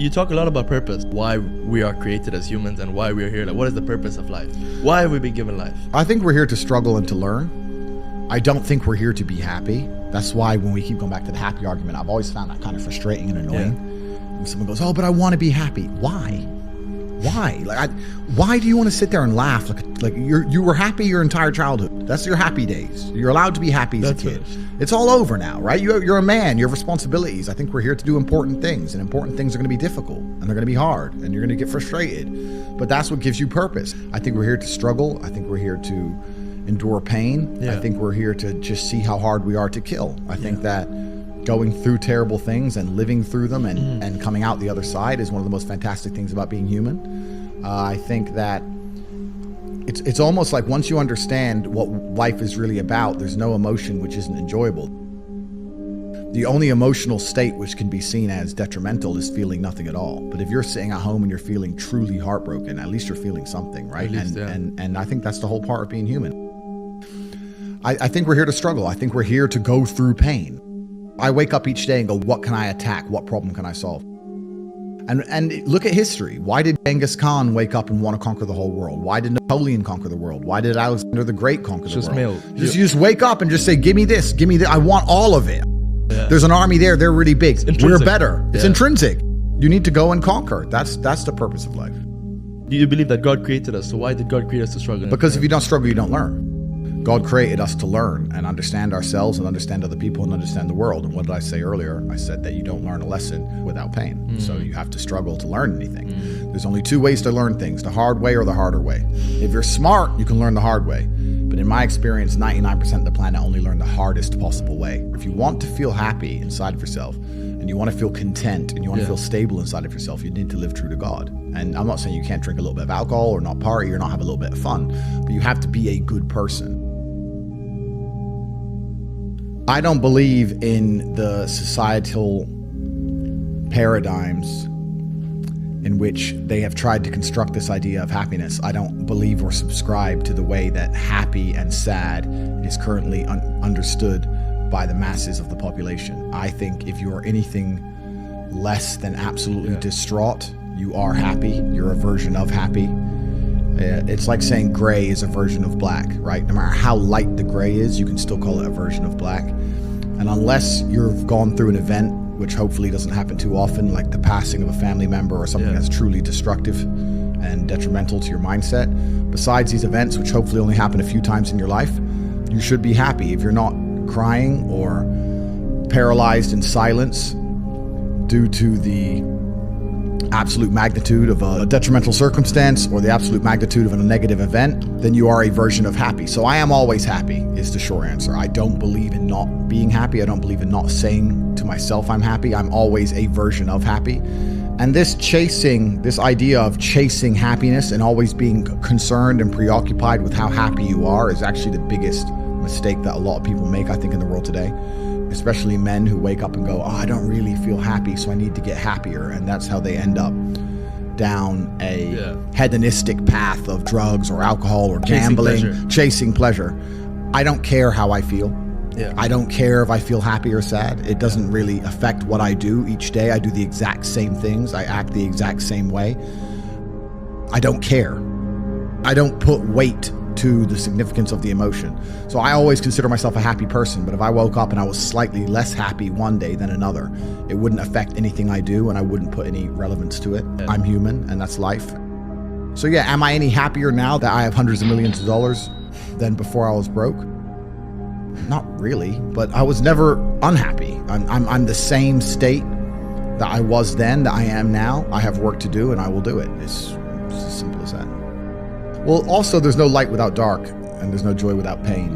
You talk a lot about purpose, why we are created as humans and why we are here. Like, what is the purpose of life? Why have we been given life? I think we're here to struggle and to learn. I don't think we're here to be happy. That's why when we keep going back to the happy argument, I've always found that kind of frustrating and annoying. Yeah. When someone goes, oh, but I want to be happy. Why? Why do you want to sit there and laugh like you were happy your entire childhood? That's your happy days. You're allowed to be happy as a kid. It's all over now, right? You're a man. You have responsibilities. I think we're here to do important things, and important things are going to be difficult, and they're going to be hard, and you're going to get frustrated. But that's what gives you purpose. I think we're here to struggle. I think we're here to endure pain. Yeah. I think we're here to just see how hard we are to kill. I think that going through terrible things and living through them and coming out the other side is one of the most fantastic things about being human. I think that it's almost like once you understand what life is really about, there's no emotion which isn't enjoyable. The only emotional state which can be seen as detrimental is feeling nothing at all. But if you're sitting at home and you're feeling truly heartbroken, at least you're feeling something, right? And I think that's the whole part of being human. I think we're here to struggle. I think we're here to go through pain. I wake up each day and go, what can I attack? What problem can I solve? And look at history. Why did Genghis Khan wake up and want to conquer the whole world? Why did Napoleon conquer the world? Why did Alexander the Great conquer the world? You just wake up and just say, give me this, give me that. I want all of it. Yeah. There's an army there. They're really big. We're better. It's intrinsic. You need to go and conquer. That's the purpose of life. Do you believe that God created us? So why did God create us to struggle? Because if you don't struggle, you don't learn. God created us to learn and understand ourselves and understand other people and understand the world. And what did I say earlier? I said that you don't learn a lesson without pain. So you have to struggle to learn anything. There's only two ways to learn things, the hard way or the harder way. If you're smart, you can learn the hard way. But in my experience, 99% of the planet only learn the hardest possible way. If you want to feel happy inside of yourself, and you want to feel content, and you want to feel stable inside of yourself, you need to live true to God. And I'm not saying you can't drink a little bit of alcohol or not party or not have a little bit of fun, but you have to be a good person. I don't believe in the societal paradigms in which they have tried to construct this idea of happiness. I don't believe or subscribe to the way that happy and sad is currently understood by the masses of the population. I think if you are anything less than absolutely distraught, you are happy. You're a version of happy. It's like saying gray is a version of black, right? No matter how light the gray is, you can still call it a version of black. And unless you've gone through an event, which hopefully doesn't happen too often, like the passing of a family member or something that's truly destructive and detrimental to your mindset, besides these events, which hopefully only happen a few times in your life, you should be happy. If you're not crying or paralyzed in silence due to the absolute magnitude of a detrimental circumstance or the absolute magnitude of a negative event, then you are a version of happy. So I am always happy is the short answer. I don't believe in not being happy. I don't believe in not saying to myself I'm happy. I'm always a version of happy. And this idea of chasing happiness and always being concerned and preoccupied with how happy you are is actually the biggest mistake that a lot of people make, I think, in the world today. Especially men who wake up and go, oh, I don't really feel happy, so I need to get happier. And that's how they end up down a hedonistic path of drugs or alcohol or gambling, chasing pleasure. I don't care how I feel. I don't care if I feel happy or sad. It doesn't really affect what I do each day. I do the exact same things. I act the exact same way. I don't care. I don't put weight to the significance of the emotion. So I always consider myself a happy person, but if I woke up and I was slightly less happy one day than another, it wouldn't affect anything I do and I wouldn't put any relevance to it. I'm human and that's life. So yeah, am I any happier now that I have hundreds of millions of dollars than before I was broke? Not really, but I was never unhappy. I'm the same state that I was then that I am now. I have work to do and I will do it. It's as simple as that. Well, also, there's no light without dark, and there's no joy without pain.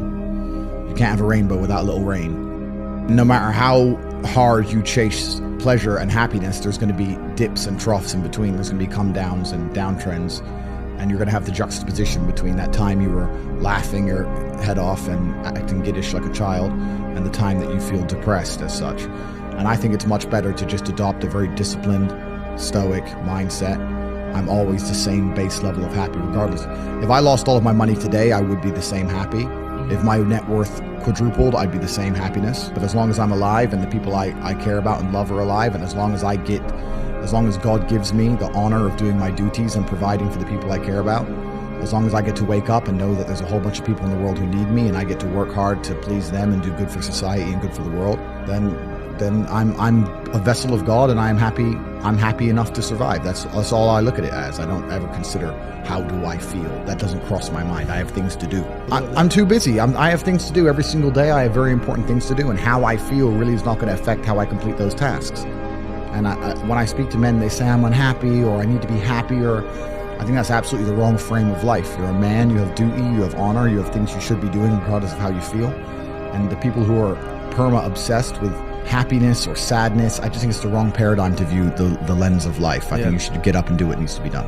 You can't have a rainbow without a little rain. No matter how hard you chase pleasure and happiness, there's going to be dips and troughs in between. There's going to be come downs and downtrends, and you're going to have the juxtaposition between that time you were laughing your head off and acting giddish like a child, and the time that you feel depressed as such. And I think it's much better to just adopt a very disciplined, stoic mindset. I'm always the same base level of happy regardless. If I lost all of my money today, I would be the same happy. If my net worth quadrupled, I'd be the same happiness. But as long as I'm alive and the people I care about and love are alive, and as long as I get As long as God gives me the honor of doing my duties and providing for the people I care about, as long as I get to wake up and know that there's a whole bunch of people in the world who need me and I get to work hard to please them and do good for society and good for the world, then I'm a vessel of God, and I'm happy enough to survive. That's all I look at it as. I don't ever consider how do I feel. That doesn't cross my mind. I have things to do. I'm too busy. I have things to do every single day. I have very important things to do, and how I feel really is not going to affect how I complete those tasks. And when I speak to men, they say I'm unhappy or I need to be happier. I think that's absolutely the wrong frame of life. You're a man, you have duty, you have honor, you have things you should be doing regardless of how you feel. And the people who are perma-obsessed with happiness or sadness, I just think it's the wrong paradigm to view the lens of life. I think you should get up and do what needs to be done.